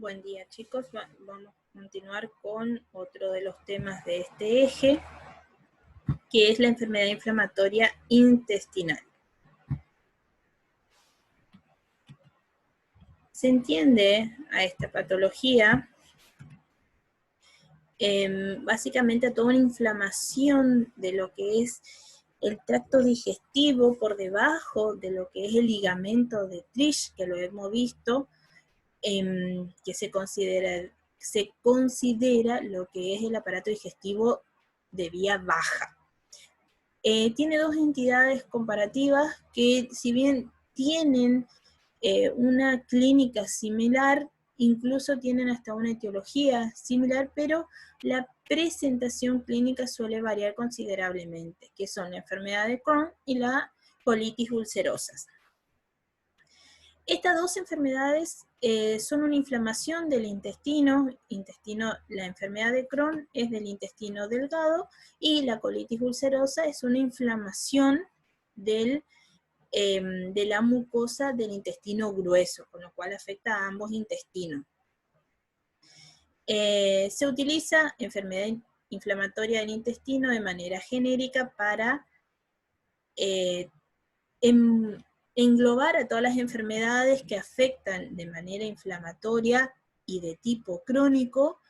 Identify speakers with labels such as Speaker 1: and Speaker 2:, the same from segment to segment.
Speaker 1: Buen día, chicos. Vamos a continuar con otro de los temas de este eje, que es la enfermedad inflamatoria intestinal. Se entiende a esta patología básicamente a toda una inflamación de lo que es el tracto digestivo por debajo de lo que es el ligamento de Trish, que lo hemos visto, que se considera lo que es el aparato digestivo de vía baja. Tiene dos entidades comparativas que, si bien tienen una clínica similar, incluso tienen hasta una etiología similar, pero la presentación clínica suele variar considerablemente, que son la enfermedad de Crohn y la colitis ulcerosa. Estas dos enfermedades son una inflamación del intestino. La enfermedad de Crohn es del intestino delgado y la colitis ulcerosa es una inflamación de la mucosa del intestino grueso, con lo cual afecta a ambos intestinos. Se utiliza enfermedad inflamatoria del intestino de manera genérica para englobar a todas las enfermedades que afectan de manera inflamatoria y de tipo crónico,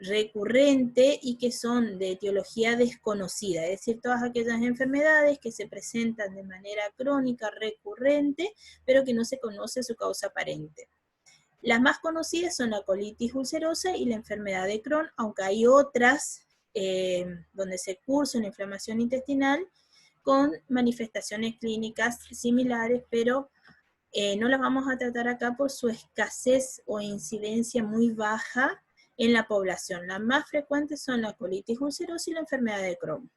Speaker 1: recurrente y que son de etiología desconocida, es decir, todas aquellas enfermedades que se presentan de manera crónica, recurrente, pero que no se conoce su causa aparente. Las más conocidas son la colitis ulcerosa y la enfermedad de Crohn, aunque hay otras donde se cursa una inflamación intestinal con manifestaciones clínicas similares, pero no las vamos a tratar acá por su escasez o incidencia muy baja en la población. Las más frecuentes son la colitis ulcerosa y la enfermedad de Crohn.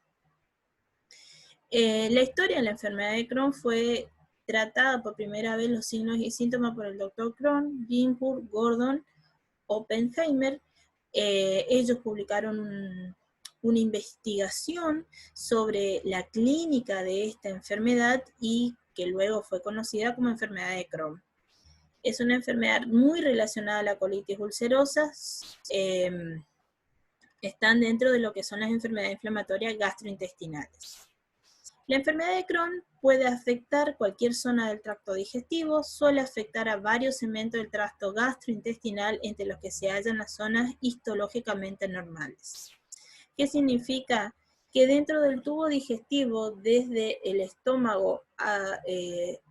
Speaker 1: La historia de la enfermedad de Crohn fue tratada por primera vez los signos y síntomas por el Dr. Crohn, Ginzburg, Gordon, Oppenheimer. Ellos publicaron una investigación sobre la clínica de esta enfermedad y que luego fue conocida como enfermedad de Crohn. Es una enfermedad muy relacionada a la colitis ulcerosa. Están dentro de lo que son las enfermedades inflamatorias gastrointestinales. La enfermedad de Crohn puede afectar cualquier zona del tracto digestivo, suele afectar a varios segmentos del tracto gastrointestinal, entre los que se hallan las zonas histológicamente normales. ¿Qué significa? Que dentro del tubo digestivo, desde el estómago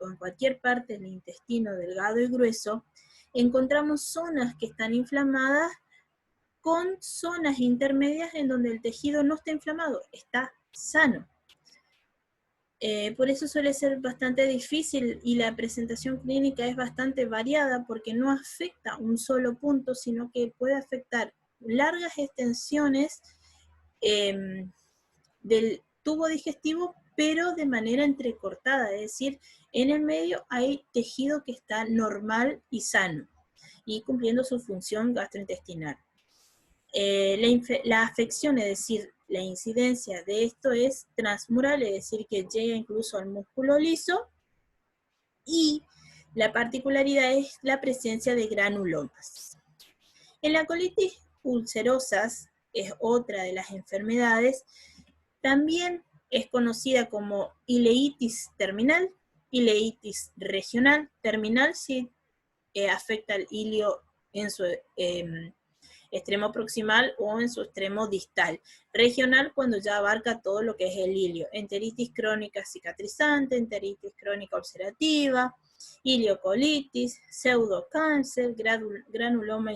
Speaker 1: o en cualquier parte del intestino delgado y grueso, encontramos zonas que están inflamadas con zonas intermedias en donde el tejido no está inflamado, está sano. Por eso suele ser bastante difícil y la presentación clínica es bastante variada porque no afecta un solo punto, sino que puede afectar largas extensiones del tubo digestivo, pero de manera entrecortada, es decir, en el medio hay tejido que está normal y sano y cumpliendo su función gastrointestinal. La afección, es decir, la incidencia de esto es transmural, es decir, que llega incluso al músculo liso, y la particularidad es la presencia de granulomas. En la colitis ulcerosa, es otra de las enfermedades, también es conocida como ileitis terminal, ileitis regional, terminal si afecta al ilio en su extremo proximal o en su extremo distal. Regional cuando ya abarca todo lo que es el ilio. Enteritis crónica cicatrizante, enteritis crónica ulcerativa, iliocolitis, pseudocáncer, granuloma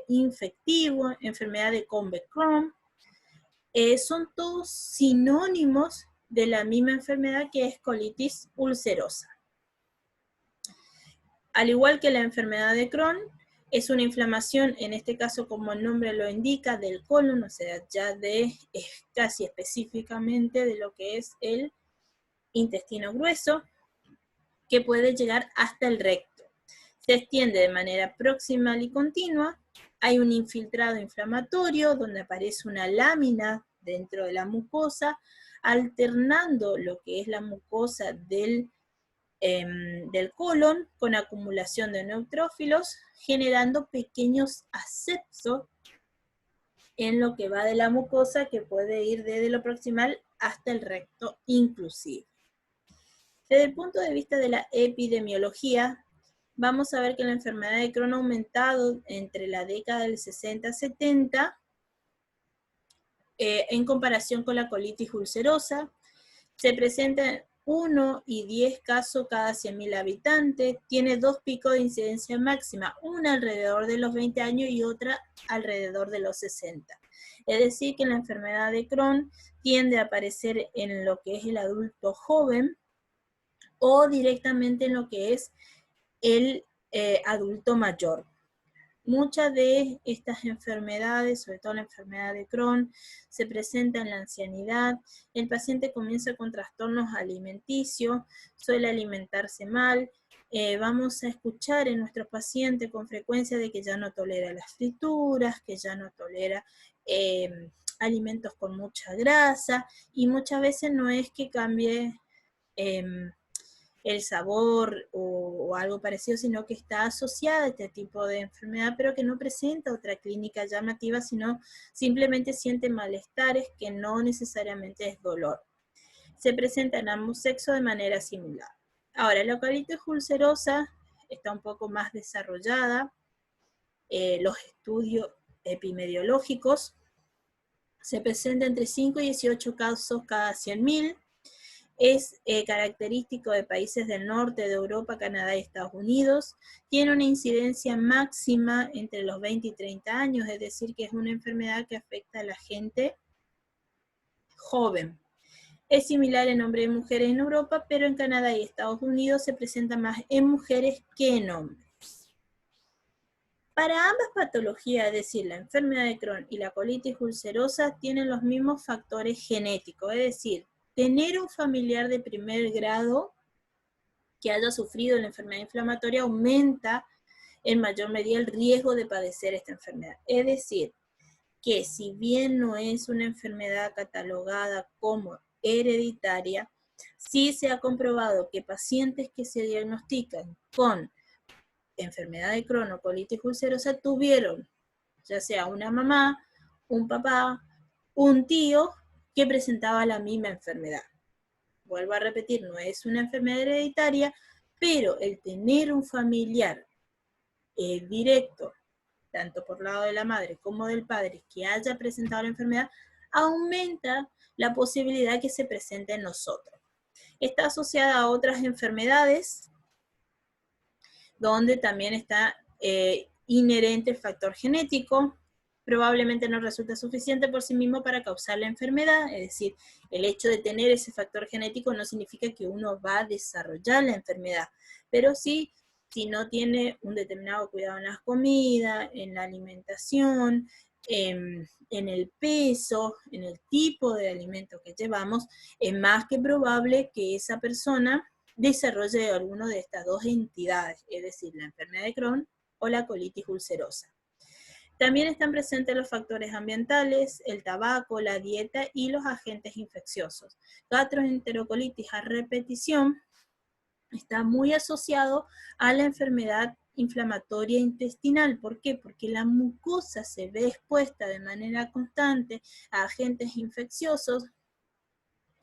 Speaker 1: infectivo, enfermedad de Combet-Crohn. Son todos sinónimos de la misma enfermedad que es colitis ulcerosa. Al igual que la enfermedad de Crohn, es una inflamación, en este caso como el nombre lo indica, del colon, o sea, ya casi específicamente de lo que es el intestino grueso, que puede llegar hasta el recto. Se extiende de manera proximal y continua, hay un infiltrado inflamatorio donde aparece una lámina dentro de la mucosa, alternando lo que es la mucosa del del colon con acumulación de neutrófilos, generando pequeños ascensos en lo que va de la mucosa, que puede ir desde lo proximal hasta el recto inclusive. Desde el punto de vista de la epidemiología, vamos a ver que la enfermedad de Crohn ha aumentado entre la década del 60-70 en comparación con la colitis ulcerosa. Se presenta 1 y 10 casos cada 100.000 habitantes, tiene 2 picos de incidencia máxima, una alrededor de los 20 años y otra alrededor de los 60. Es decir, que la enfermedad de Crohn tiende a aparecer en lo que es el adulto joven o directamente en lo que es el adulto mayor. Muchas de estas enfermedades, sobre todo la enfermedad de Crohn, se presenta en la ancianidad. El paciente comienza con trastornos alimenticios, suele alimentarse mal. Vamos a escuchar en nuestros pacientes con frecuencia de que ya no tolera las frituras, que ya no tolera alimentos con mucha grasa, y muchas veces no es que cambie el sabor o algo parecido, sino que está asociada a este tipo de enfermedad, pero que no presenta otra clínica llamativa, sino simplemente siente malestares que no necesariamente es dolor. Se presenta en ambos sexos de manera similar. Ahora, la colitis ulcerosa está un poco más desarrollada. Los estudios epidemiológicos se presenta entre 5 y 18 casos cada 100.000. Es característico de países del norte de Europa, Canadá y Estados Unidos. Tiene una incidencia máxima entre los 20 y 30 años, es decir, que es una enfermedad que afecta a la gente joven. Es similar en hombres y mujeres en Europa, pero en Canadá y Estados Unidos se presenta más en mujeres que en hombres. Para ambas patologías, es decir, la enfermedad de Crohn y la colitis ulcerosa, tienen los mismos factores genéticos, es decir, tener un familiar de primer grado que haya sufrido la enfermedad inflamatoria aumenta en mayor medida el riesgo de padecer esta enfermedad. Es decir, que si bien no es una enfermedad catalogada como hereditaria, sí se ha comprobado que pacientes que se diagnostican con enfermedad de Crohn o colitis ulcerosa tuvieron ya sea una mamá, un papá, un tío que presentaba la misma enfermedad. Vuelvo a repetir, no es una enfermedad hereditaria, pero el tener un familiar directo, tanto por lado de la madre como del padre, que haya presentado la enfermedad, aumenta la posibilidad que se presente en nosotros. Está asociada a otras enfermedades, donde también está inherente el factor genético. Probablemente no resulta suficiente por sí mismo para causar la enfermedad, es decir, el hecho de tener ese factor genético no significa que uno va a desarrollar la enfermedad, pero sí, si no tiene un determinado cuidado en las comidas, en la alimentación, en el peso, en el tipo de alimento que llevamos, es más que probable que esa persona desarrolle alguna de estas dos entidades, es decir, la enfermedad de Crohn o la colitis ulcerosa. También están presentes los factores ambientales, el tabaco, la dieta y los agentes infecciosos. Gastroenterocolitis a repetición está muy asociado a la enfermedad inflamatoria intestinal. ¿Por qué? Porque la mucosa se ve expuesta de manera constante a agentes infecciosos,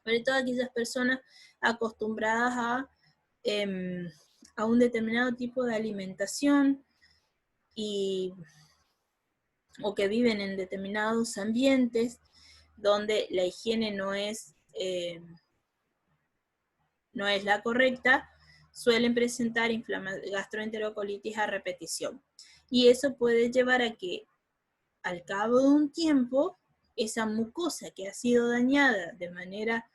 Speaker 1: sobre todo aquellas personas acostumbradas a un determinado tipo de alimentación o que viven en determinados ambientes donde la higiene no es la correcta, suelen presentar gastroenterocolitis a repetición. Y eso puede llevar a que al cabo de un tiempo, esa mucosa que ha sido dañada de manera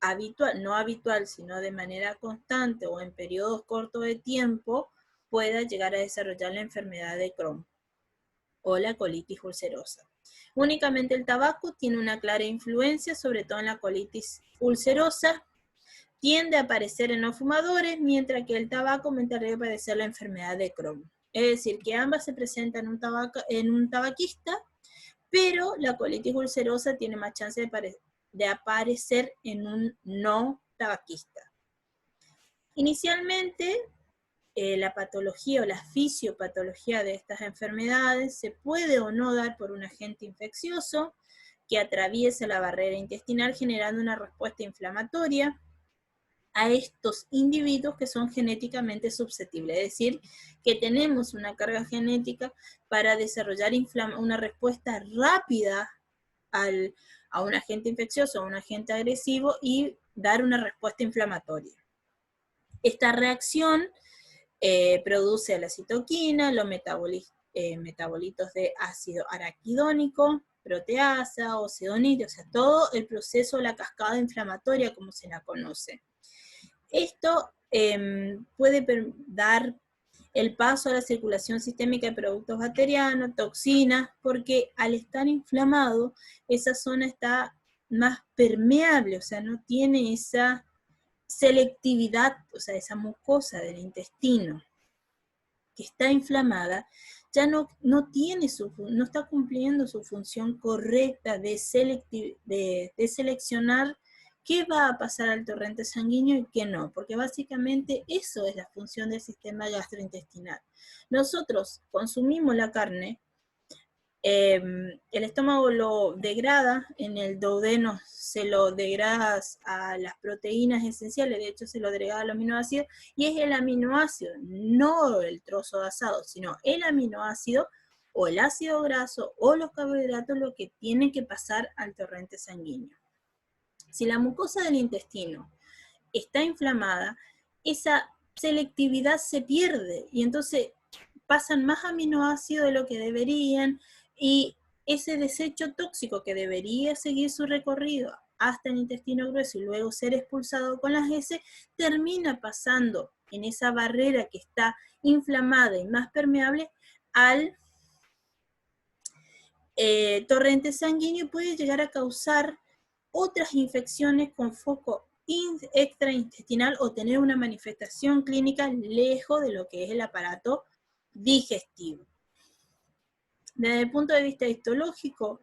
Speaker 1: habitual, no habitual, sino de manera constante o en periodos cortos de tiempo, pueda llegar a desarrollar la enfermedad de Crohn o la colitis ulcerosa. Únicamente el tabaco tiene una clara influencia, sobre todo en la colitis ulcerosa. Tiende a aparecer en los fumadores, mientras que el tabaco aumenta el riesgo de padecer la enfermedad de Crohn. Es decir, que ambas se presentan en un tabaquista, pero la colitis ulcerosa tiene más chance de aparecer en un no tabaquista. Inicialmente, la patología o la fisiopatología de estas enfermedades se puede o no dar por un agente infeccioso que atraviesa la barrera intestinal generando una respuesta inflamatoria a estos individuos que son genéticamente susceptibles, es decir, que tenemos una carga genética para desarrollar una respuesta rápida a un agente infeccioso, a un agente agresivo y dar una respuesta inflamatoria. Esta reacción produce la citoquina, los metabolitos de ácido araquidónico, proteasa, oxidonita, o sea, todo el proceso, la cascada inflamatoria como se la conoce. Esto puede dar el paso a la circulación sistémica de productos bacterianos, toxinas, porque al estar inflamado, esa zona está más permeable, o sea, no tiene esa selectividad, o sea, esa mucosa del intestino que está inflamada, ya no está cumpliendo su función correcta de seleccionar qué va a pasar al torrente sanguíneo y qué no, porque básicamente eso es la función del sistema gastrointestinal. Nosotros consumimos la carne, el estómago lo degrada, en el duodeno se lo degrada a las proteínas esenciales, de hecho se lo degrada a los aminoácidos, y es el aminoácido, no el trozo de asado, sino el aminoácido o el ácido graso o los carbohidratos lo que tiene que pasar al torrente sanguíneo. Si la mucosa del intestino está inflamada, esa selectividad se pierde y entonces pasan más aminoácidos de lo que deberían y ese desecho tóxico que debería seguir su recorrido hasta el intestino grueso y luego ser expulsado con las heces, termina pasando en esa barrera que está inflamada y más permeable al torrente sanguíneo y puede llegar a causar otras infecciones con foco extraintestinal o tener una manifestación clínica lejos de lo que es el aparato digestivo. Desde el punto de vista histológico,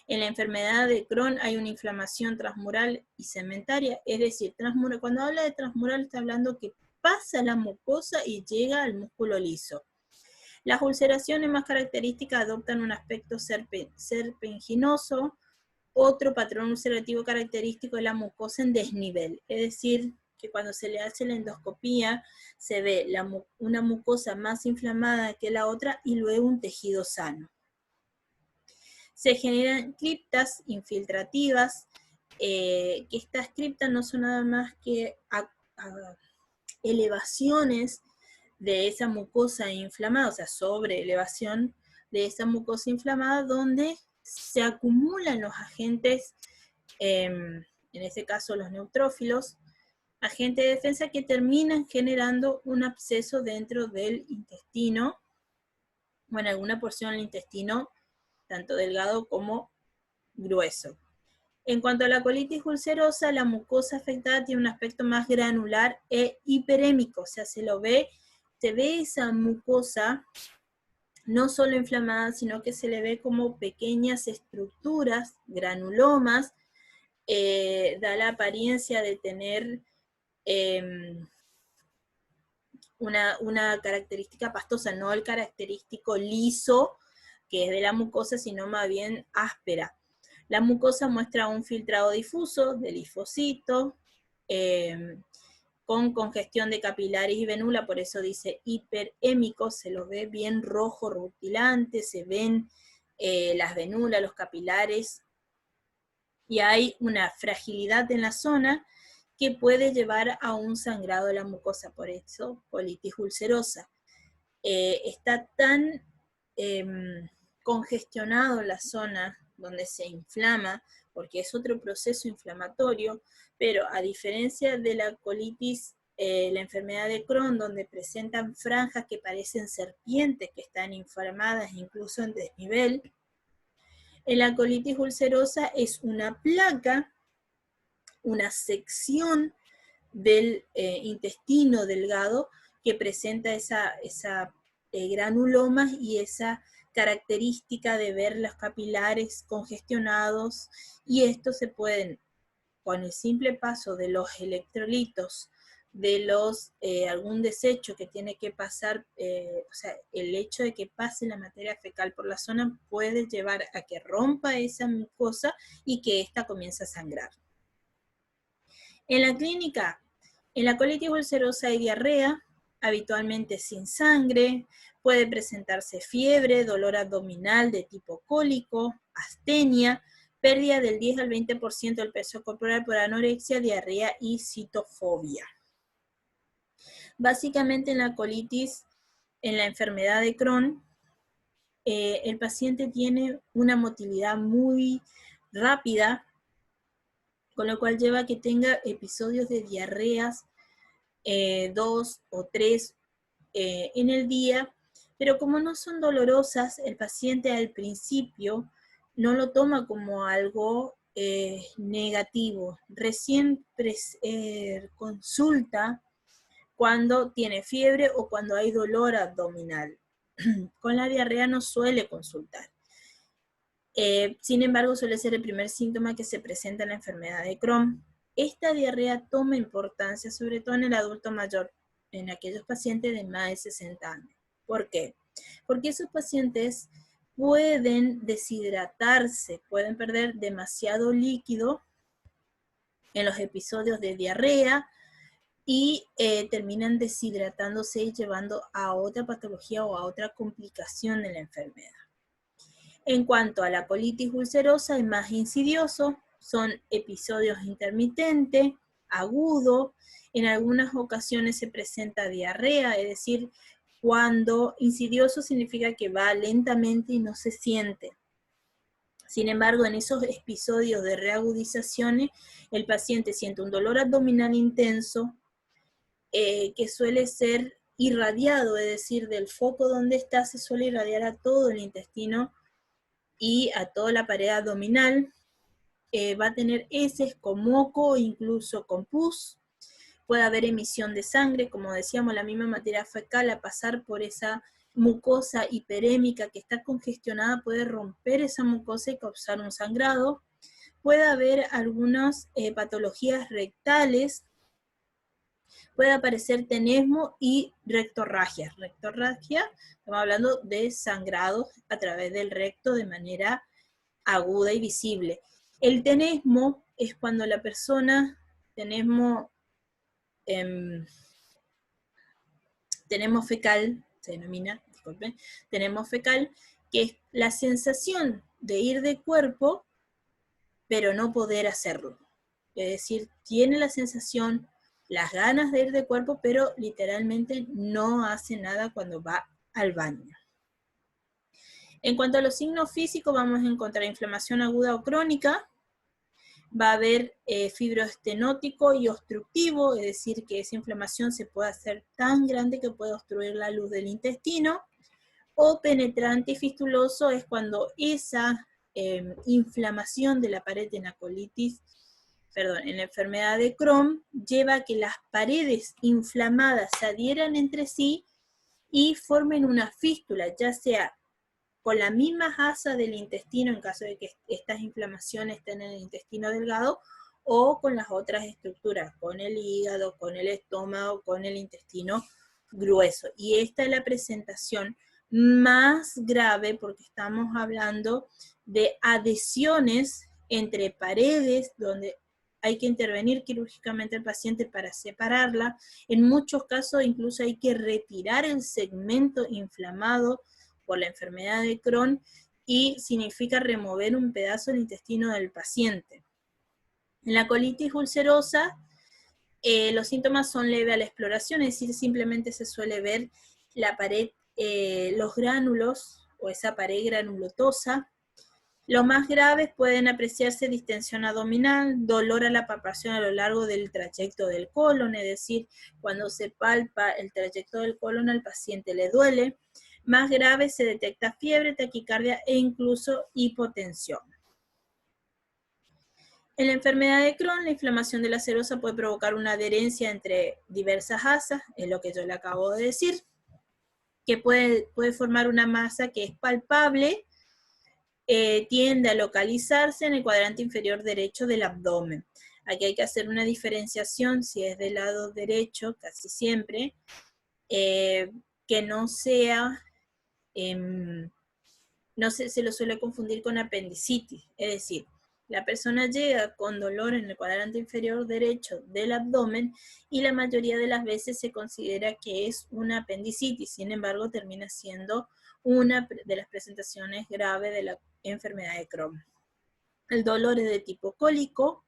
Speaker 1: en la enfermedad de Crohn hay una inflamación transmural y segmentaria, es decir, cuando habla de transmural está hablando que pasa la mucosa y llega al músculo liso. Las ulceraciones más características adoptan un aspecto serpenginoso. Otro patrón ulcerativo característico es la mucosa en desnivel, es decir, que cuando se le hace la endoscopía se ve una mucosa más inflamada que la otra y luego un tejido sano. Se generan criptas infiltrativas, que estas criptas no son nada más que elevaciones de esa mucosa inflamada, o sea, sobre elevación de esa mucosa inflamada donde se acumulan los agentes, en este caso los neutrófilos, agentes de defensa que terminan generando un absceso dentro del intestino, o en alguna porción del intestino, tanto delgado como grueso. En cuanto a la colitis ulcerosa, la mucosa afectada tiene un aspecto más granular e hiperémico, o sea, se ve esa mucosa no solo inflamada, sino que se le ve como pequeñas estructuras, granulomas, da la apariencia de tener una característica pastosa, no el característico liso que es de la mucosa, sino más bien áspera. La mucosa muestra un filtrado difuso de linfocitos, con congestión de capilares y venula, por eso dice hiperémico, se los ve bien rojo, rutilante, se ven las venulas, los capilares, y hay una fragilidad en la zona que puede llevar a un sangrado de la mucosa, por eso colitis ulcerosa. Está tan congestionado la zona donde se inflama, porque es otro proceso inflamatorio, pero a diferencia de la colitis, la enfermedad de Crohn, donde presentan franjas que parecen serpientes que están inflamadas incluso en desnivel, en la colitis ulcerosa es una placa, una sección del intestino delgado que presenta esa granulomas y esa característica de ver los capilares congestionados, y estos se pueden, con el simple paso de los electrolitos de algún desecho que tiene que pasar, o sea, el hecho de que pase la materia fecal por la zona puede llevar a que rompa esa mucosa y que ésta comience a sangrar. En la clínica, en la colitis ulcerosa hay diarrea, habitualmente sin sangre, puede presentarse fiebre, dolor abdominal de tipo cólico, astenia, pérdida del 10 al 20% del peso corporal por anorexia, diarrea y citofobia. Básicamente en la colitis, en la enfermedad de Crohn, el paciente tiene una motilidad muy rápida, con lo cual lleva a que tenga episodios de diarreas 2 o 3 en el día, pero como no son dolorosas, el paciente al principio no lo toma como algo negativo. Recién consulta cuando tiene fiebre o cuando hay dolor abdominal. Con la diarrea no suele consultar. Sin embargo, suele ser el primer síntoma que se presenta en la enfermedad de Crohn. Esta diarrea toma importancia, sobre todo en el adulto mayor, en aquellos pacientes de más de 60 años. ¿Por qué? Porque esos pacientes pueden deshidratarse, pueden perder demasiado líquido en los episodios de diarrea y terminan deshidratándose y llevando a otra patología o a otra complicación de la enfermedad. En cuanto a la colitis ulcerosa, es más insidioso, son episodios intermitentes, agudos, en algunas ocasiones se presenta diarrea, es decir, cuando insidioso significa que va lentamente y no se siente. Sin embargo, en esos episodios de reagudizaciones, el paciente siente un dolor abdominal intenso, que suele ser irradiado, es decir, del foco donde está se suele irradiar a todo el intestino y a toda la pared abdominal. Va a tener heces con moco, incluso con pus. Puede haber emisión de sangre, como decíamos, la misma materia fecal a pasar por esa mucosa hiperémica que está congestionada puede romper esa mucosa y causar un sangrado. Puede haber algunas patologías rectales, puede aparecer tenesmo y rectorragia. Rectorragia, estamos hablando de sangrados a través del recto de manera aguda y visible. El tenesmo es cuando la persona, tenesmo fecal, se denomina, disculpen, tenemos fecal, que es la sensación de ir de cuerpo, pero no poder hacerlo. Es decir, tiene la sensación, las ganas de ir de cuerpo, pero literalmente no hace nada cuando va al baño. En cuanto a los signos físicos, vamos a encontrar inflamación aguda o crónica, va a haber fibroestenótico y obstructivo, es decir, que esa inflamación se puede hacer tan grande que puede obstruir la luz del intestino, o penetrante y fistuloso es cuando esa inflamación de la pared en la colitis, en la enfermedad de Crohn, lleva a que las paredes inflamadas se adhieran entre sí y formen una fístula, ya sea con la misma asa del intestino, en caso de que estas inflamaciones estén en el intestino delgado, o con las otras estructuras, con el hígado, con el estómago, con el intestino grueso. Y esta es la presentación más grave porque estamos hablando de adhesiones entre paredes donde hay que intervenir quirúrgicamente al paciente para separarla. En muchos casos incluso hay que retirar el segmento inflamado por la enfermedad de Crohn y significa remover un pedazo del intestino del paciente. En la colitis ulcerosa, los síntomas son leves a la exploración, es decir, simplemente se suele ver la pared, los gránulos o esa pared granulosa. Los más graves pueden apreciarse distensión abdominal, dolor a la palpación a lo largo del trayecto del colon, es decir, cuando se palpa el trayecto del colon al paciente le duele. Más grave se detecta fiebre, taquicardia e incluso hipotensión. En la enfermedad de Crohn, la inflamación de la serosa puede provocar una adherencia entre diversas asas, es lo que yo le acabo de decir, que puede formar una masa que es palpable, tiende a localizarse en el cuadrante inferior derecho del abdomen. Aquí hay que hacer una diferenciación, si es del lado derecho, casi siempre, que no sea, no se lo suele confundir con apendicitis, es decir, la persona llega con dolor en el cuadrante inferior derecho del abdomen y la mayoría de las veces se considera que es una apendicitis, sin embargo termina siendo una de las presentaciones graves de la enfermedad de Crohn. El dolor es de tipo cólico,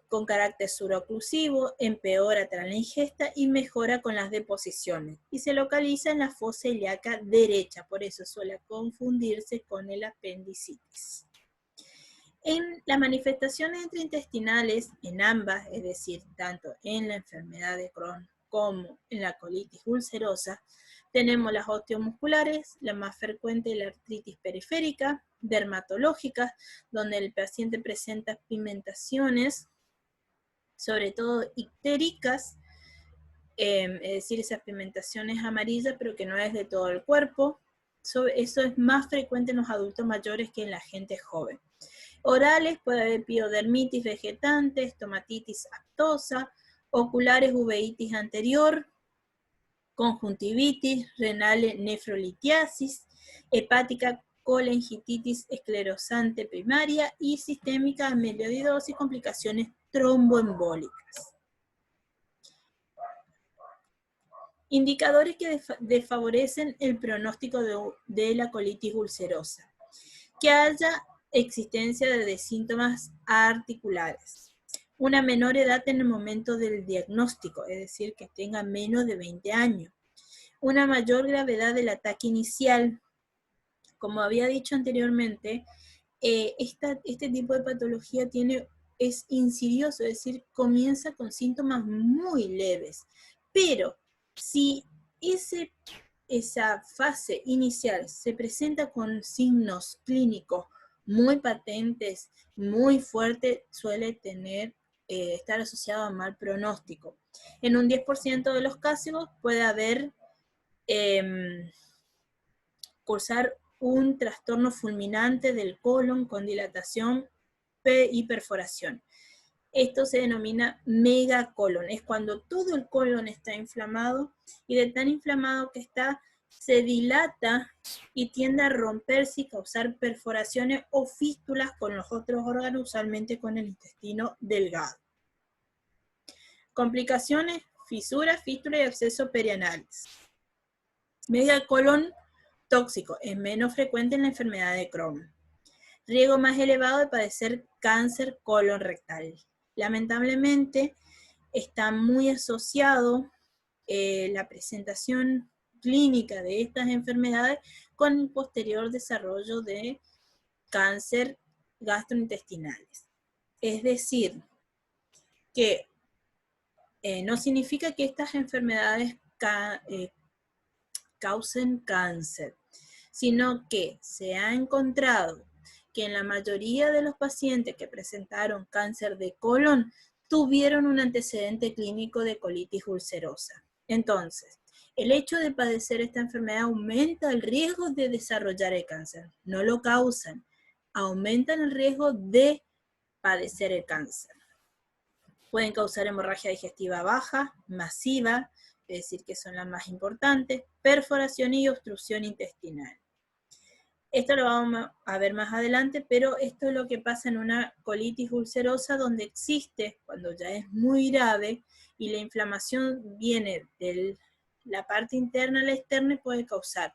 Speaker 1: con carácter suroclusivo, empeora tras la ingesta y mejora con las deposiciones. Y se localiza en la fosa ilíaca derecha, por eso suele confundirse con el apendicitis. En las manifestaciones intraintestinales, en ambas, es decir, tanto en la enfermedad de Crohn como en la colitis ulcerosa, tenemos las osteomusculares, la más frecuente es la artritis periférica, dermatológicas, donde el paciente presenta pigmentaciones, sobre todo ictéricas, es decir, esas pigmentaciones amarillas, pero que no es de todo el cuerpo. Eso es más frecuente en los adultos mayores que en la gente joven. Orales puede haber piodermitis vegetante, estomatitis aftosa, oculares uveitis anterior, conjuntivitis, renales nefrolitiasis, hepática colangititis esclerosante primaria y sistémica amiloidosis, complicaciones tromboembólicas. Indicadores que desfavorecen el pronóstico de la colitis ulcerosa. Que haya existencia de síntomas articulares. Una menor edad en el momento del diagnóstico, es decir, que tenga menos de 20 años. Una mayor gravedad del ataque inicial. Como había dicho anteriormente, este tipo de patología es insidioso, es decir, comienza con síntomas muy leves. Pero si esa fase inicial se presenta con signos clínicos muy patentes, muy fuertes, suele estar asociado a mal pronóstico. En un 10% de los casos puede haber cursar un trastorno fulminante del colon con dilatación y perforación. Esto se denomina megacolon, es cuando todo el colon está inflamado y de tan inflamado que está, se dilata y tiende a romperse y causar perforaciones o fístulas con los otros órganos, usualmente con el intestino delgado. Complicaciones, fisuras, fístulas y abscesos perianales. Megacolon tóxico, es menos frecuente en la enfermedad de Crohn. Riesgo más elevado de padecer cáncer colon rectal. Lamentablemente está muy asociado la presentación clínica de estas enfermedades con el posterior desarrollo de cáncer gastrointestinales. Es decir, que no significa que estas enfermedades causen cáncer, sino que se ha encontrado que en la mayoría de los pacientes que presentaron cáncer de colon tuvieron un antecedente clínico de colitis ulcerosa. Entonces, el hecho de padecer esta enfermedad aumenta el riesgo de desarrollar el cáncer. No lo causan, aumentan el riesgo de padecer el cáncer. Pueden causar hemorragia digestiva baja, masiva, es decir, que son las más importantes, perforación y obstrucción intestinal. Esto lo vamos a ver más adelante, pero esto es lo que pasa en una colitis ulcerosa donde existe, cuando ya es muy grave, y la inflamación viene de la parte interna a la externa y puede causar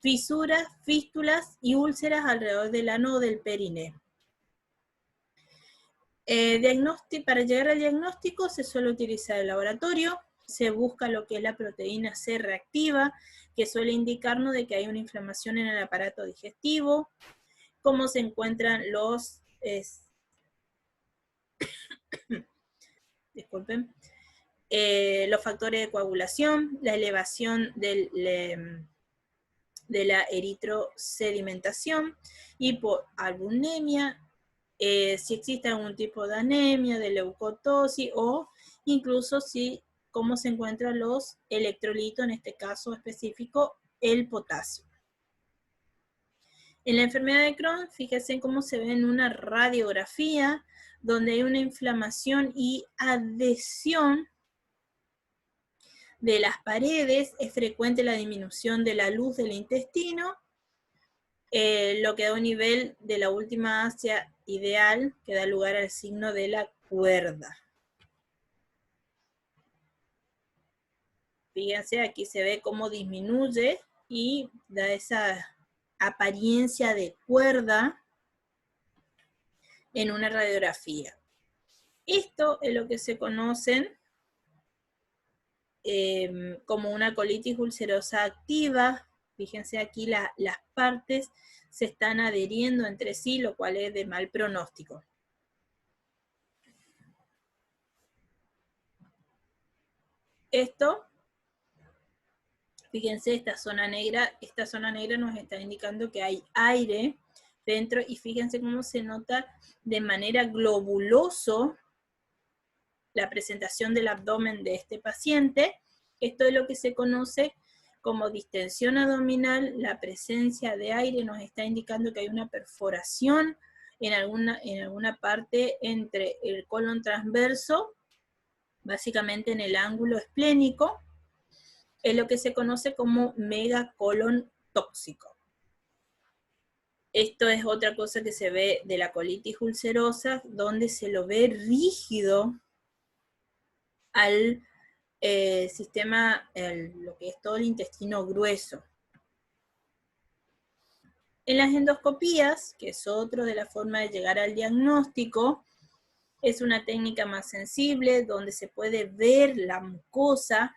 Speaker 1: fisuras, fístulas y úlceras alrededor del ano o del perineo. Para llegar al diagnóstico se suele utilizar el laboratorio, se busca lo que es la proteína C reactiva, que suele indicarnos de que hay una inflamación en el aparato digestivo, cómo se encuentran los factores de coagulación, la elevación de la eritrosedimentación, hipoalbuminemia, si existe algún tipo de anemia, de leucotosis o incluso cómo se encuentran los electrolitos, en este caso específico, el potasio. En la enfermedad de Crohn, fíjense cómo se ve en una radiografía, donde hay una inflamación y adhesión de las paredes, es frecuente la disminución de la luz del intestino, lo que da un nivel de la última Asia ideal, que da lugar al signo de la cuerda. Fíjense, aquí se ve cómo disminuye y da esa apariencia de cuerda en una radiografía. Esto es lo que se conocen como una colitis ulcerosa activa. Fíjense aquí las partes se están adheriendo entre sí, lo cual es de mal pronóstico. Esto, fíjense, esta zona negra nos está indicando que hay aire dentro, y fíjense cómo se nota de manera globuloso la presentación del abdomen de este paciente. Esto es lo que se conoce como distensión abdominal. La presencia de aire nos está indicando que hay una perforación en alguna parte entre el colon transverso, básicamente en el ángulo esplénico. Es lo que se conoce como megacolon tóxico. Esto es otra cosa que se ve de la colitis ulcerosa, donde se lo ve rígido al sistema, lo que es todo el intestino grueso. En las endoscopías, que es otro de la forma de llegar al diagnóstico, es una técnica más sensible, donde se puede ver la mucosa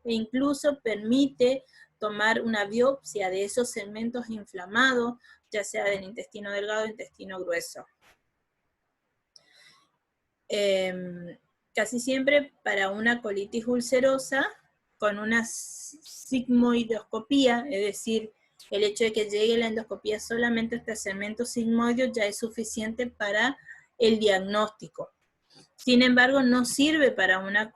Speaker 1: e incluso permite tomar una biopsia de esos segmentos inflamados, ya sea del intestino delgado o intestino grueso. Casi siempre para una colitis ulcerosa, con una sigmoidoscopía, es decir, el hecho de que llegue la endoscopía solamente hasta el segmento sigmoideo ya es suficiente para el diagnóstico. Sin embargo, no sirve para una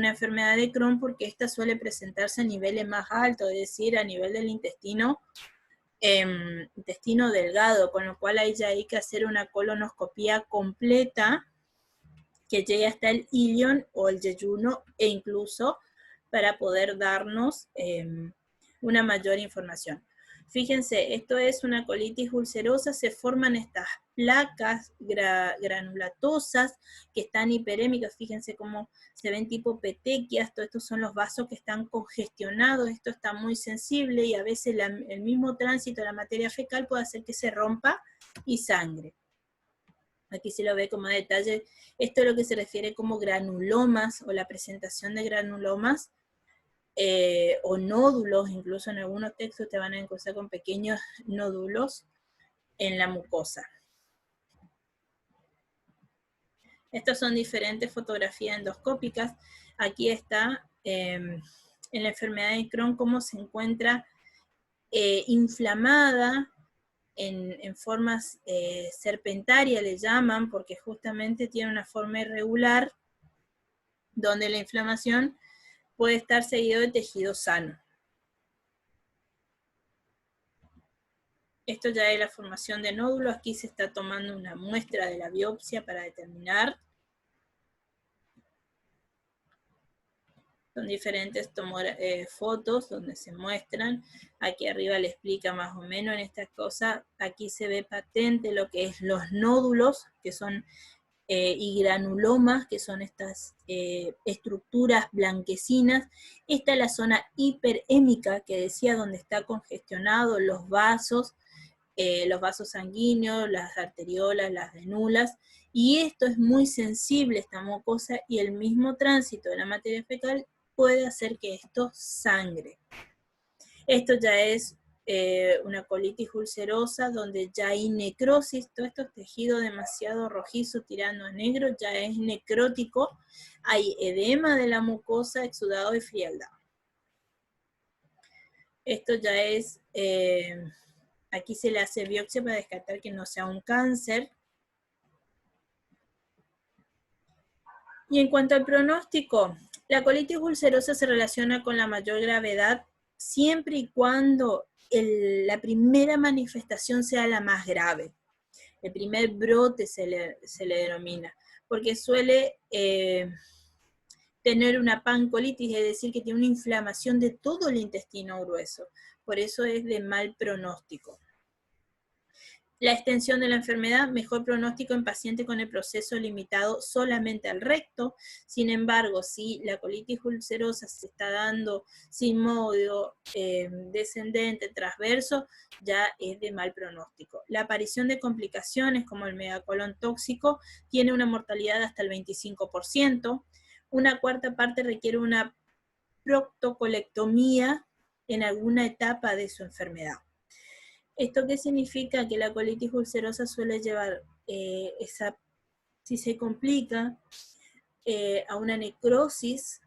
Speaker 1: enfermedad de Crohn, porque esta suele presentarse a niveles más altos, es decir, a nivel del intestino delgado, con lo cual ahí ya hay que hacer una colonoscopía completa que llegue hasta el ilion o el yeyuno, e incluso para poder darnos una mayor información. Fíjense, esto es una colitis ulcerosa, se forman estas placas granulatosas que están hiperémicas. Fíjense cómo se ven tipo petequias. Todos estos son los vasos que están congestionados. Esto está muy sensible y a veces el mismo tránsito de la materia fecal puede hacer que se rompa y sangre. Aquí se lo ve como detalle. Esto es lo que se refiere como granulomas, o la presentación de granulomas, o nódulos. Incluso en algunos textos te van a encontrar con pequeños nódulos en la mucosa. Estas son diferentes fotografías endoscópicas. Aquí está en la enfermedad de Crohn cómo se encuentra inflamada en formas serpentarias, le llaman, porque justamente tiene una forma irregular, donde la inflamación puede estar seguido de tejido sano. Esto ya es la formación de nódulos. Aquí se está tomando una muestra de la biopsia para determinar. Son diferentes fotos donde se muestran. Aquí arriba le explica más o menos en estas cosas. Aquí se ve patente lo que es los nódulos, que son y granulomas, que son estas estructuras blanquecinas. Esta es la zona hiperémica que decía, donde está congestionado los vasos sanguíneos, las arteriolas, las venulas, y esto es muy sensible, esta mucosa, y el mismo tránsito de la materia fecal puede hacer que esto sangre. Esto ya es una colitis ulcerosa, donde ya hay necrosis. Todo esto es tejido demasiado rojizo tirando a negro, ya es necrótico, hay edema de la mucosa, exudado y frialdad. Esto ya es, aquí se le hace biopsia para descartar que no sea un cáncer. Y en cuanto al pronóstico, la colitis ulcerosa se relaciona con la mayor gravedad siempre y cuando la primera manifestación sea la más grave. el primer brote se le denomina, porque suele tener una pancolitis, es decir, que tiene una inflamación de todo el intestino grueso. Por eso es de mal pronóstico. La extensión de la enfermedad, mejor pronóstico en pacientes con el proceso limitado solamente al recto. Sin embargo, si la colitis ulcerosa se está dando sin modo descendente, transverso, ya es de mal pronóstico. La aparición de complicaciones como el megacolon tóxico tiene una mortalidad hasta el 25%. Una cuarta parte requiere una proctocolectomía en alguna etapa de su enfermedad. ¿Esto qué significa? Que la colitis ulcerosa suele llevar, si se complica, a una necrosis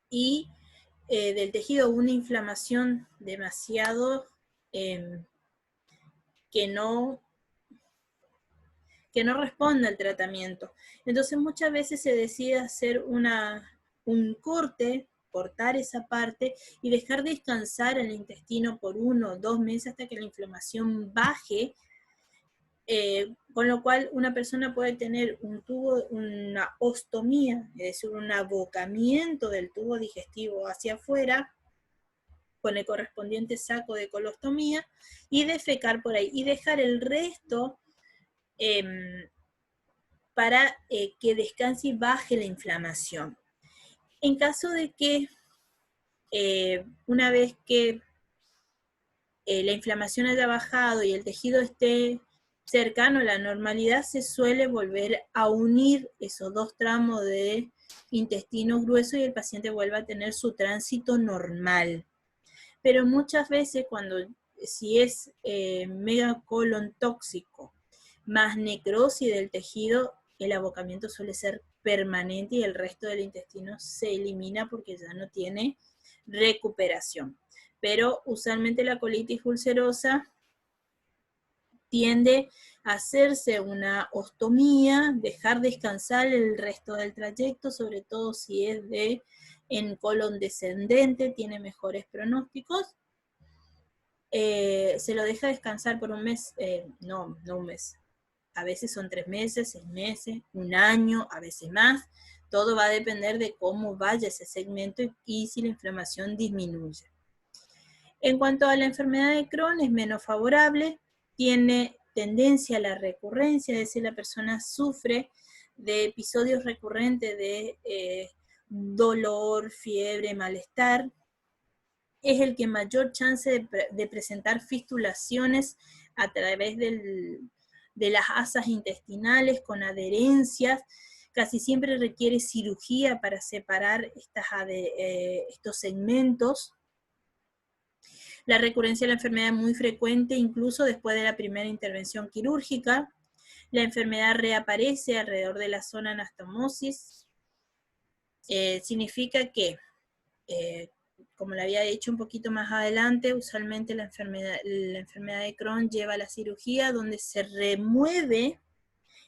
Speaker 1: y del tejido, una inflamación demasiado que no responde al tratamiento. Entonces muchas veces se decide hacer un cortar esa parte y dejar descansar el intestino por 1 o 2 meses hasta que la inflamación baje, con lo cual una persona puede tener una ostomía, es decir, un abocamiento del tubo digestivo hacia afuera, con el correspondiente saco de colostomía, y defecar por ahí, y dejar el resto para que descanse y baje la inflamación. En caso de que una vez que la inflamación haya bajado y el tejido esté cercano a la normalidad, se suele volver a unir esos dos tramos de intestino grueso y el paciente vuelve a tener su tránsito normal. Pero muchas veces si es megacolon tóxico más necrosis del tejido, el abocamiento suele ser permanente y el resto del intestino se elimina porque ya no tiene recuperación. Pero usualmente la colitis ulcerosa tiende a hacerse una ostomía, dejar descansar el resto del trayecto, sobre todo si es en colon descendente, tiene mejores pronósticos. Se lo deja descansar por un mes, no un mes, a veces son 3 meses, 6 meses, 1 año, a veces más. Todo va a depender de cómo vaya ese segmento y si la inflamación disminuye. En cuanto a la enfermedad de Crohn, es menos favorable, tiene tendencia a la recurrencia, es decir, la persona sufre de episodios recurrentes de dolor, fiebre, malestar. Es el que mayor chance de presentar fistulaciones a través de las asas intestinales con adherencias. Casi siempre requiere cirugía para separar estos segmentos. La recurrencia de la enfermedad es muy frecuente, incluso después de la primera intervención quirúrgica. La enfermedad reaparece alrededor de la zona anastomosis. Significa que, como le había dicho un poquito más adelante, usualmente la enfermedad de Crohn lleva a la cirugía donde se remueve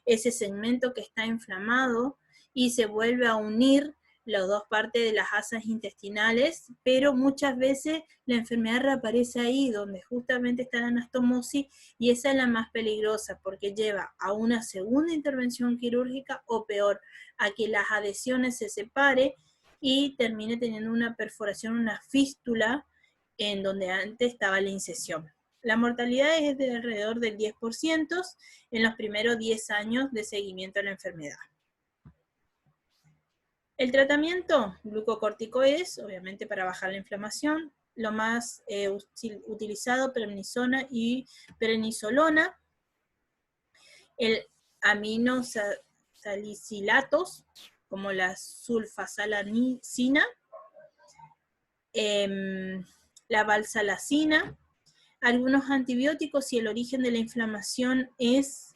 Speaker 1: ese segmento que está inflamado y se vuelve a unir las dos partes de las asas intestinales, pero muchas veces la enfermedad reaparece ahí, donde justamente está la anastomosis, y esa es la más peligrosa, porque lleva a una segunda intervención quirúrgica, o peor, a que las adhesiones se separen y termine teniendo una perforación, una fístula, en donde antes estaba la incisión. La mortalidad es de alrededor del 10% en los primeros 10 años de seguimiento a la enfermedad. El tratamiento, glucocorticoides, obviamente para bajar la inflamación, lo más utilizado, prednisona y prednisolona, el aminosalicilatos, como la sulfasalicina, la valsalacina, algunos antibióticos si el origen de la inflamación es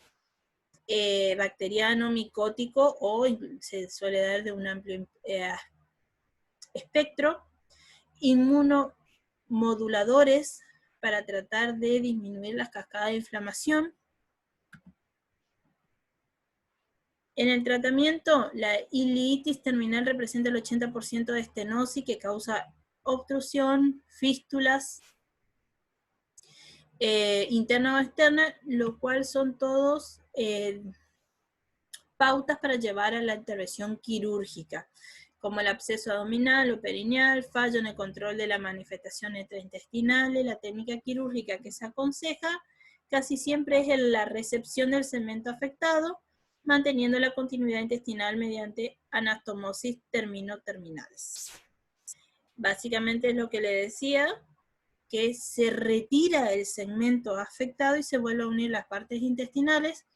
Speaker 1: bacteriano, micótico, o se suele dar de un amplio espectro. Inmunomoduladores para tratar de disminuir las cascadas de inflamación. En el tratamiento, la ileitis terminal representa el 80% de estenosis que causa obstrucción, fístulas, interna o externa, lo cual son todos pautas para llevar a la intervención quirúrgica, como el absceso abdominal o perineal, fallo en el control de la manifestación intraintestinal. La técnica quirúrgica que se aconseja casi siempre es la recepción del segmento afectado, manteniendo la continuidad intestinal mediante anastomosis terminales. Básicamente es lo que le decía, que se retira el segmento afectado y se vuelve a unir las partes intestinales.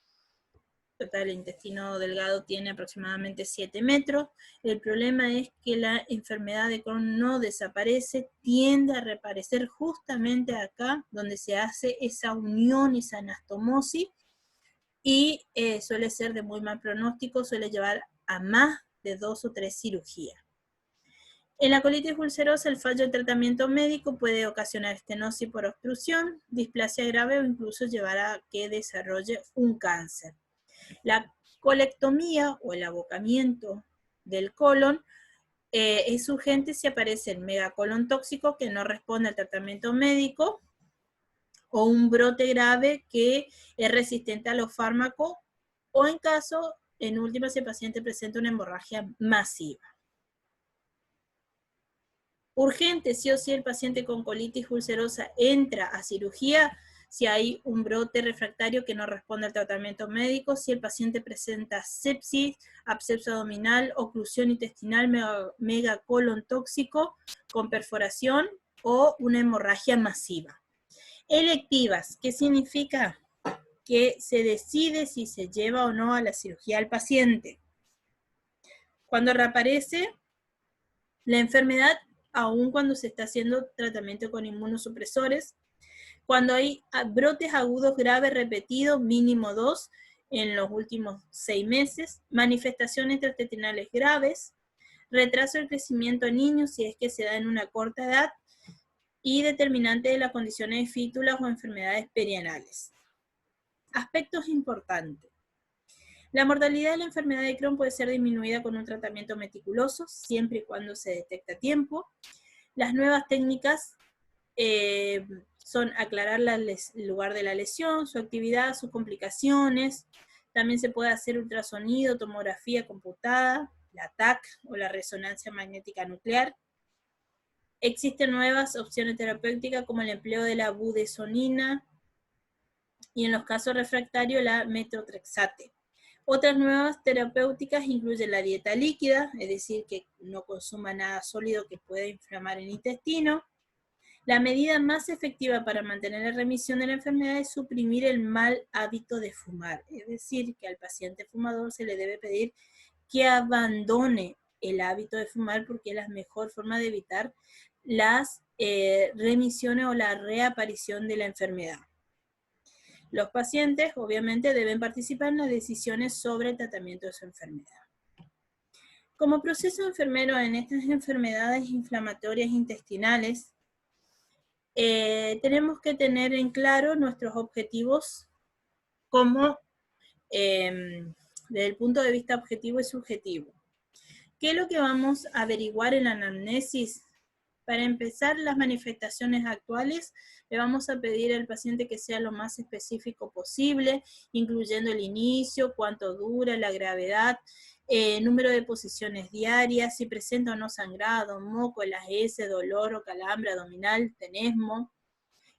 Speaker 1: Total, el intestino delgado tiene aproximadamente 7 metros. El problema es que la enfermedad de Crohn no desaparece, tiende a reaparecer justamente acá, donde se hace esa unión, esa anastomosis, y suele ser de muy mal pronóstico, suele llevar a más de 2 o 3 cirugías. En la colitis ulcerosa, el fallo de tratamiento médico puede ocasionar estenosis por obstrucción, displasia grave o incluso llevar a que desarrolle un cáncer. La colectomía o el abocamiento del colon es urgente si aparece el megacolon tóxico que no responde al tratamiento médico o un brote grave que es resistente a los fármacos, o en caso, en última, si el paciente presenta una hemorragia masiva. Urgente, sí o sí, el paciente con colitis ulcerosa entra a cirugía si hay un brote refractario que no responde al tratamiento médico, si el paciente presenta sepsis, absceso abdominal, oclusión intestinal, megacolon tóxico con perforación o una hemorragia masiva. Electivas, ¿qué significa? Que se decide si se lleva o no a la cirugía al paciente. Cuando reaparece la enfermedad, aún cuando se está haciendo tratamiento con inmunosupresores, cuando hay brotes agudos graves repetidos, mínimo 2 en los últimos 6 meses, manifestaciones intraintestinales graves, retraso del crecimiento en niños si es que se da en una corta edad, y determinante de las condiciones de fítulas o enfermedades perianales. Aspectos importantes. La mortalidad de la enfermedad de Crohn puede ser disminuida con un tratamiento meticuloso, siempre y cuando se detecta a tiempo. Las nuevas técnicas son aclarar el lugar de la lesión, su actividad, sus complicaciones. También se puede hacer ultrasonido, tomografía computada, la TAC o la resonancia magnética nuclear. Existen nuevas opciones terapéuticas como el empleo de la budesonina y en los casos refractarios la metotrexate. Otras nuevas terapéuticas incluyen la dieta líquida, es decir, que no consuma nada sólido que pueda inflamar el intestino. La medida más efectiva para mantener la remisión de la enfermedad es suprimir el mal hábito de fumar, es decir, que al paciente fumador se le debe pedir que abandone el hábito de fumar porque es la mejor forma de evitar las remisiones o la reaparición de la enfermedad. Los pacientes, obviamente, deben participar en las decisiones sobre el tratamiento de su enfermedad. Como proceso enfermero en estas enfermedades inflamatorias intestinales, tenemos que tener en claro nuestros objetivos como desde el punto de vista objetivo y subjetivo. ¿Qué es lo que vamos a averiguar en la anamnesis? Para empezar, las manifestaciones actuales, le vamos a pedir al paciente que sea lo más específico posible, incluyendo el inicio, cuánto dura, la gravedad, número de posiciones diarias, si presenta o no sangrado, moco, el AS, dolor o calambre abdominal, tenesmo,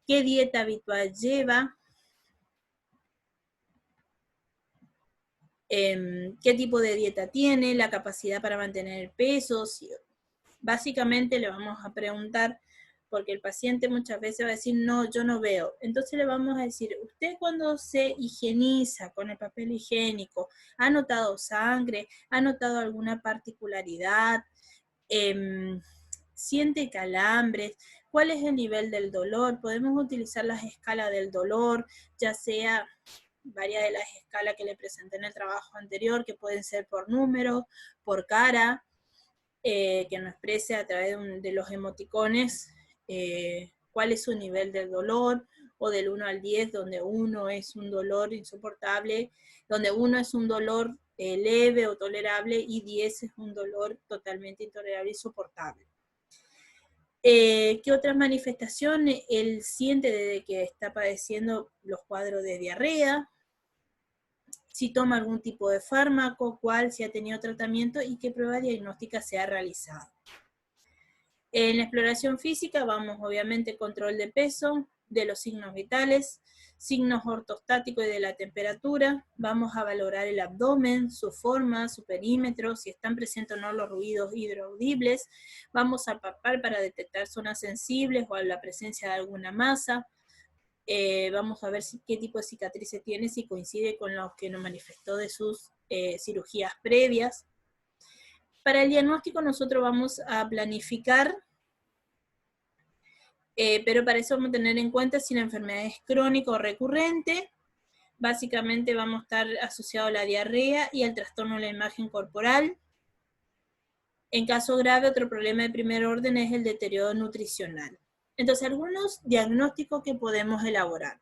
Speaker 1: qué dieta habitual lleva, qué tipo de dieta tiene, la capacidad para mantener el peso. Básicamente le vamos a preguntar, porque el paciente muchas veces va a decir, no, yo no veo. Entonces le vamos a decir, usted cuando se higieniza con el papel higiénico, ¿ha notado sangre? ¿Ha notado alguna particularidad? ¿Siente calambres? ¿Cuál es el nivel del dolor? Podemos utilizar las escalas del dolor, ya sea varias de las escalas que le presenté en el trabajo anterior, que pueden ser por número, por cara, que nos exprese a través de los emoticones cuál es su nivel del dolor, o del 1 al 10, donde 1 es un dolor insoportable, donde 1 es un dolor leve o tolerable, y 10 es un dolor totalmente intolerable y insoportable. ¿Qué otras manifestaciones? Él siente desde que está padeciendo los cuadros de diarrea, si toma algún tipo de fármaco, cuál, si ha tenido tratamiento y qué prueba diagnóstica se ha realizado. En la exploración física vamos obviamente control de peso, de los signos vitales, signos ortostáticos y de la temperatura, vamos a valorar el abdomen, su forma, su perímetro, si están presentes o no los ruidos hidroaudibles, vamos a palpar para detectar zonas sensibles o la presencia de alguna masa, vamos a ver qué tipo de cicatrices tiene, si coincide con los que nos manifestó de sus cirugías previas. Para el diagnóstico nosotros vamos a planificar, pero para eso vamos a tener en cuenta si la enfermedad es crónica o recurrente. Básicamente vamos a estar asociados a la diarrea y al trastorno de la imagen corporal. En caso grave, otro problema de primer orden es el deterioro nutricional. Entonces, algunos diagnósticos que podemos elaborar.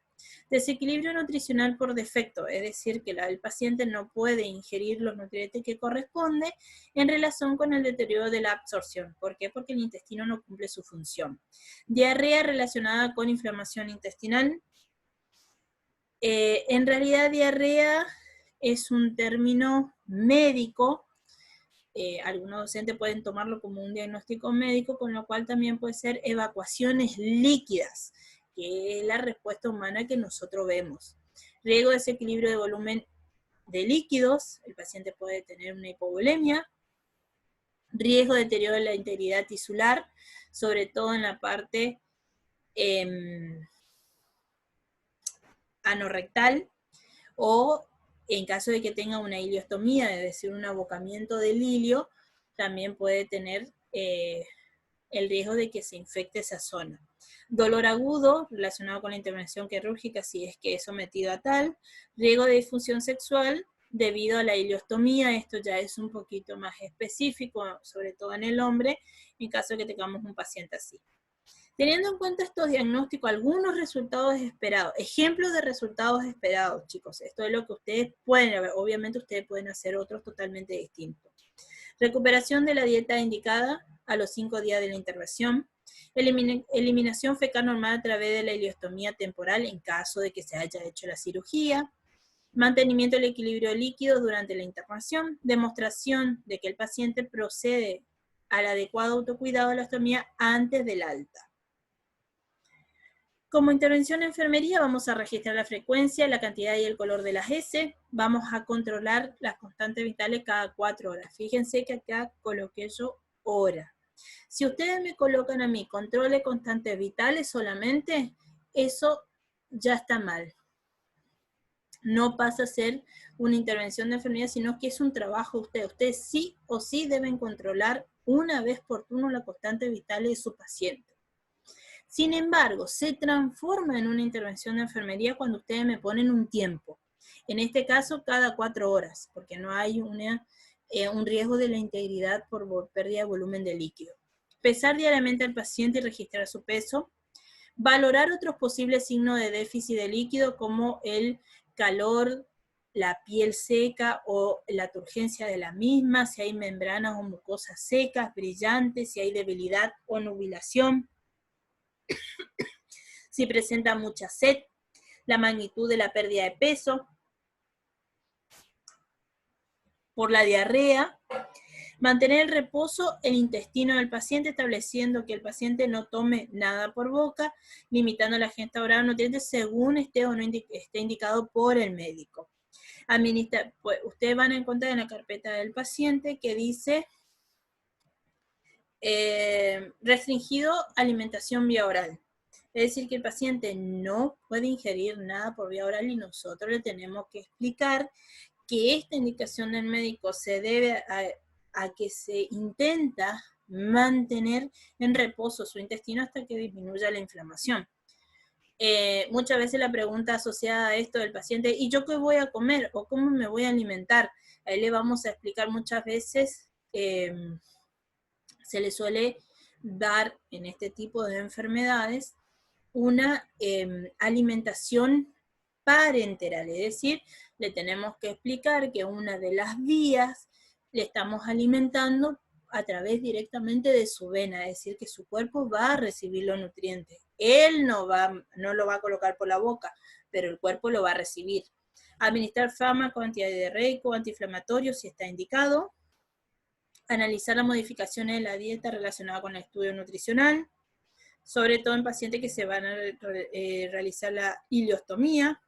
Speaker 1: Desequilibrio nutricional por defecto, es decir, que el paciente no puede ingerir los nutrientes que corresponde en relación con el deterioro de la absorción. ¿Por qué? Porque el intestino no cumple su función. Diarrea relacionada con inflamación intestinal. En realidad, diarrea es un término médico. Algunos docentes pueden tomarlo como un diagnóstico médico, con lo cual también puede ser evacuaciones líquidas, que es la respuesta humana que nosotros vemos. Riesgo de desequilibrio de volumen de líquidos, el paciente puede tener una hipovolemia. Riesgo de deterioro de la integridad tisular, sobre todo en la parte anorrectal, o en caso de que tenga una ileostomía, es decir, un abocamiento del ilio, también puede tener el riesgo de que se infecte esa zona. Dolor agudo relacionado con la intervención quirúrgica si es que es sometido a tal. Riesgo de disfunción sexual debido a la ileostomía, esto ya es un poquito más específico, sobre todo en el hombre, en caso de que tengamos un paciente así. Teniendo en cuenta estos diagnósticos, algunos resultados esperados, ejemplos de resultados esperados, chicos, esto es lo que ustedes pueden ver, obviamente ustedes pueden hacer otros totalmente distintos. Recuperación de la dieta indicada a los 5 días de la intervención, eliminación fecal normal a través de la ileostomía temporal en caso de que se haya hecho la cirugía, mantenimiento del equilibrio líquido durante la intervención, demostración de que el paciente procede al adecuado autocuidado de la ostomía antes del alta. Como intervención en enfermería vamos a registrar la frecuencia, la cantidad y el color de las S. Vamos a controlar las constantes vitales cada 4 horas. Fíjense que acá coloqué yo hora. Si ustedes me colocan a mí control de constantes vitales solamente, eso ya está mal. No pasa a ser una intervención de enfermería, sino que es un trabajo de ustedes. Ustedes sí o sí deben controlar una vez por turno la constante vital de su paciente. Sin embargo, se transforma en una intervención de enfermería cuando ustedes me ponen un tiempo. En este caso, cada 4 horas, porque no hay un riesgo de la integridad por pérdida de volumen de líquido. Pesar diariamente al paciente y registrar su peso. Valorar otros posibles signos de déficit de líquido como el calor, la piel seca o la turgencia de la misma, si hay membranas o mucosas secas, brillantes, si hay debilidad o nubilación, si presenta mucha sed, la magnitud de la pérdida de peso, por la diarrea, mantener el reposo el intestino del paciente, estableciendo que el paciente no tome nada por boca, limitando la ingesta oral de nutrientes según esté o no esté indicado por el médico. Pues, ustedes van a encontrar en la carpeta del paciente que dice restringido alimentación vía oral. Es decir, que el paciente no puede ingerir nada por vía oral y nosotros le tenemos que explicar que esta indicación del médico se debe a que se intenta mantener en reposo su intestino hasta que disminuya la inflamación. Muchas veces la pregunta asociada a esto del paciente, ¿y yo qué voy a comer? ¿O cómo me voy a alimentar? Ahí le vamos a explicar muchas veces, se le suele dar en este tipo de enfermedades una alimentación parenteral, es decir, le tenemos que explicar que una de las vías le estamos alimentando a través directamente de su vena, es decir, que su cuerpo va a recibir los nutrientes. Él no lo va a colocar por la boca, pero el cuerpo lo va a recibir. Administrar fármacos antidiarreicos, antiinflamatorios si está indicado. Analizar las modificaciones de la dieta relacionadas con el estudio nutricional, sobre todo en pacientes que se van a realizar la ileostomía.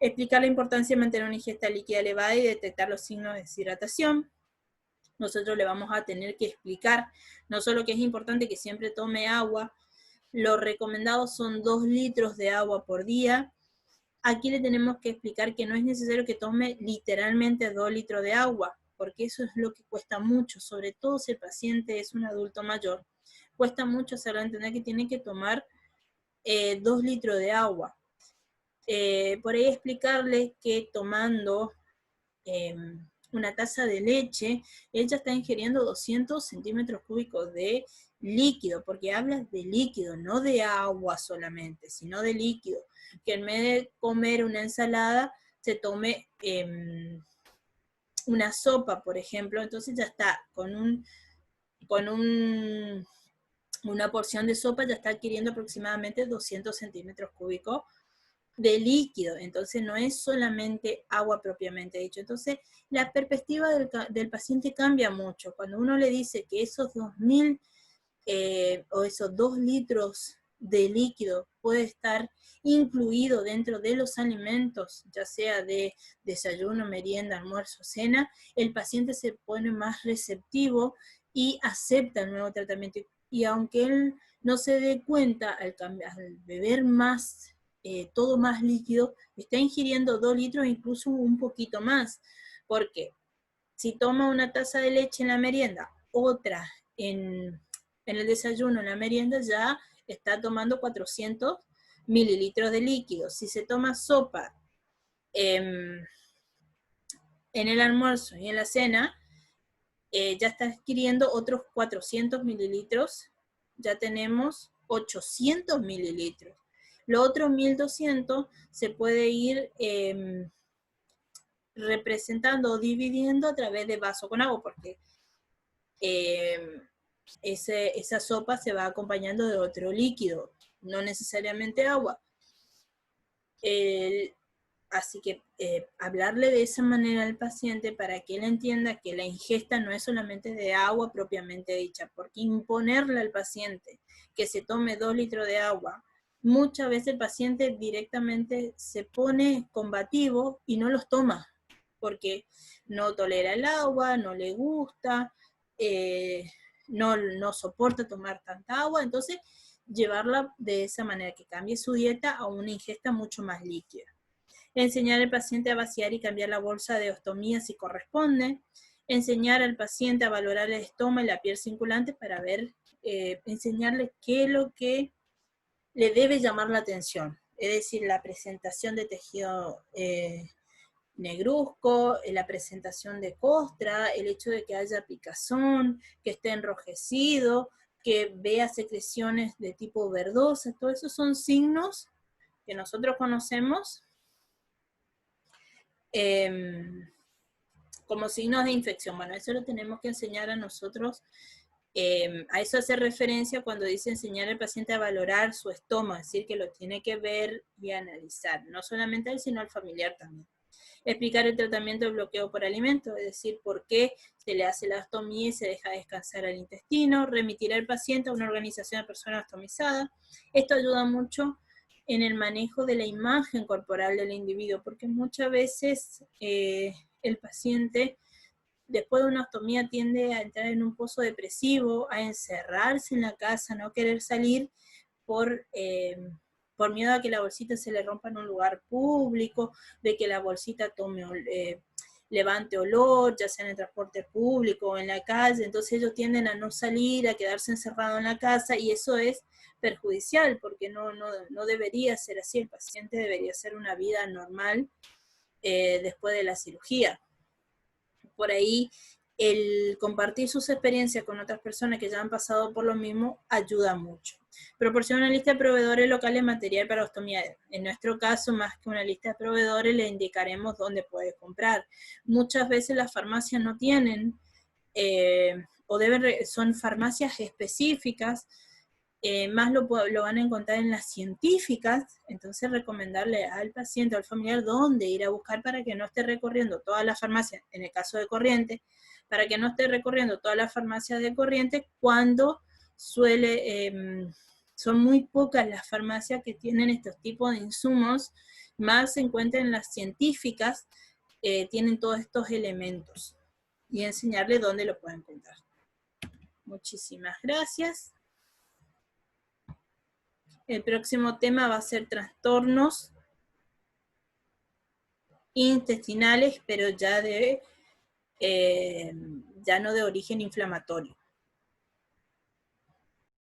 Speaker 1: Explicar la importancia de mantener una ingesta líquida elevada y detectar los signos de deshidratación. Nosotros le vamos a tener que explicar no solo que es importante que siempre tome agua, lo recomendado son 2 litros de agua por día. Aquí le tenemos que explicar que no es necesario que tome literalmente 2 litros de agua, porque eso es lo que cuesta mucho, sobre todo si el paciente es un adulto mayor. Cuesta mucho hacerlo entender que tiene que tomar 2 litros de agua. Por ahí explicarle que tomando una taza de leche, ella está ingiriendo 200 centímetros cúbicos de líquido, porque hablas de líquido, no de agua solamente, sino de líquido. Que en vez de comer una ensalada, se tome una sopa, por ejemplo, entonces ya está, una porción de sopa ya está adquiriendo aproximadamente 200 centímetros cúbicos de líquido, entonces no es solamente agua propiamente dicho. Entonces la perspectiva del paciente cambia mucho. Cuando uno le dice que esos 2000 o esos 2 litros de líquido puede estar incluido dentro de los alimentos, ya sea de desayuno, merienda, almuerzo, cena, el paciente se pone más receptivo y acepta el nuevo tratamiento. Y aunque él no se dé cuenta, al beber más, todo más líquido, está ingiriendo 2 litros, incluso un poquito más, porque si toma una taza de leche en la merienda, otra en el desayuno, en la merienda, ya está tomando 400 mililitros de líquido. Si se toma sopa en el almuerzo y en la cena, ya está adquiriendo otros 400 mililitros, ya tenemos 800 mililitros. Lo otro 1200 se puede ir representando o dividiendo a través de vaso con agua, porque esa sopa se va acompañando de otro líquido, no necesariamente agua. Así que hablarle de esa manera al paciente para que él entienda que la ingesta no es solamente de agua propiamente dicha, porque imponerle al paciente que se tome 2 litros de agua, muchas veces el paciente directamente se pone combativo y no los toma, porque no tolera el agua, no le gusta, no soporta tomar tanta agua, entonces llevarla de esa manera, que cambie su dieta a una ingesta mucho más líquida. Enseñar al paciente a vaciar y cambiar la bolsa de ostomía si corresponde. Enseñar al paciente a valorar el estoma y la piel circulante para ver, enseñarle qué es lo que le debe llamar la atención. Es decir, la presentación de tejido negruzco, la presentación de costra, el hecho de que haya picazón, que esté enrojecido, que vea secreciones de tipo verdosa, todos esos son signos que nosotros conocemos como signos de infección. Bueno, eso lo tenemos que enseñar a nosotros. A eso hace referencia cuando dice enseñar al paciente a valorar su estómago, es decir, que lo tiene que ver y analizar, no solamente a él, sino al familiar también. Explicar el tratamiento de bloqueo por alimento, es decir, por qué se le hace la ostomía y se deja descansar al intestino. Remitir al paciente a una organización de personas ostomizadas. Esto ayuda mucho en el manejo de la imagen corporal del individuo, porque muchas veces el paciente después de una ostomía tiende a entrar en un pozo depresivo, a encerrarse en la casa, no querer salir por miedo a que la bolsita se le rompa en un lugar público, de que la bolsita levante olor, ya sea en el transporte público o en la calle. Entonces ellos tienden a no salir, a quedarse encerrados en la casa, y eso es perjudicial, porque no debería ser así. El paciente debería hacer una vida normal después de la cirugía. Por ahí el compartir sus experiencias con otras personas que ya han pasado por lo mismo ayuda mucho. Proporciona una lista de proveedores locales material para ostomía. En nuestro caso, más que una lista de proveedores, le indicaremos dónde puede comprar. Muchas veces las farmacias no tienen o son farmacias específicas, más lo van a encontrar en las científicas, entonces recomendarle al paciente, al familiar, dónde ir a buscar para que no esté recorriendo todas las farmacias, en el caso de Corrientes, para que no esté recorriendo todas las farmacias de Corrientes cuando son muy pocas las farmacias que tienen estos tipos de insumos, más se encuentran en las científicas, tienen todos estos elementos, y enseñarle dónde lo pueden encontrar. Muchísimas gracias. El próximo tema va a ser trastornos intestinales, pero ya no de origen inflamatorio.